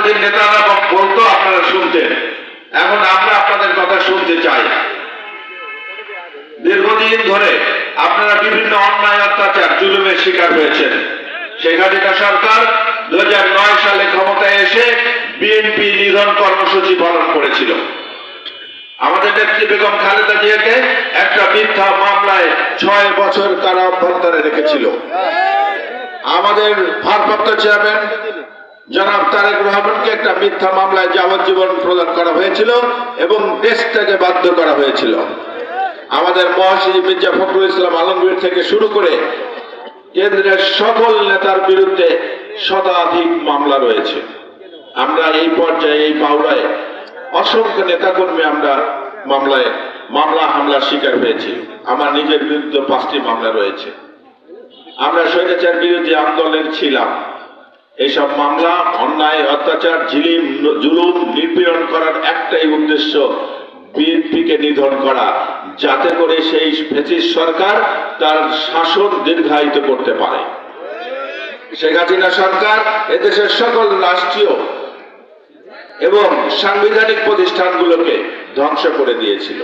এতদিন নেতারা বলতো আপনারা শুনতেন, এখন আমরা আপনাদের কথা শুনতে চাই। দীর্ঘদিন ধরে আপনারা বিভিন্ন অন্যায়, অত্যাচার, জুলুমের শিকার হয়েছেন। শেখ হাসিনা সরকার 2009 সালে ক্ষমতায় এসে বিএনপি নিধন কর্মসূচি পালন করেছিল। আমাদের নেত্রী বেগম খালেদা জিয়াকে একটা মিথ্যা মামলায় 6 বছর কারাবরণে রেখেছিল। আমাদের ভারপ্রাপ্ত চেয়ারম্যান জনাব তারেক রহমানকে একটা মিথ্যা মামলায় যাবজ্জীবন প্রদান করা হয়েছিল এবং দেশ থেকে বাধ্য করা হয়েছিল। আমাদের মহাসচিব মির্জা ফখরুল ইসলাম আলমগীর থেকে শুরু করে কেন্দ্রের সকল নেতার বিরুদ্ধে শতাধিক মামলা রয়েছে। আমরা এই পর্যায়ে, এই পাউলায় অসংখ্য নেতাকর্মী আমরা মামলা হামলার শিকার হয়েছি। আমার নিজের বিরুদ্ধে 5টি মামলা রয়েছে। আমরা স্বৈরাচার বিরোধী আন্দোলনে ছিলাম। এইসব মামলা, অন্যায়, অত্যাচার, জুলুম, নিপীড়ন করার একটাই উদ্দেশ্য, বিএনপিকে নিধন করা, যাতে করে সেই ফ্যাসিস্ট সরকার তার শাসন দীর্ঘায়িত করতে পারে। শেখ হাসিনা সরকার এদেশের সকল রাষ্ট্রীয় এবং সাংবিধানিক প্রতিষ্ঠানগুলোকে ধ্বংস করে দিয়েছিল।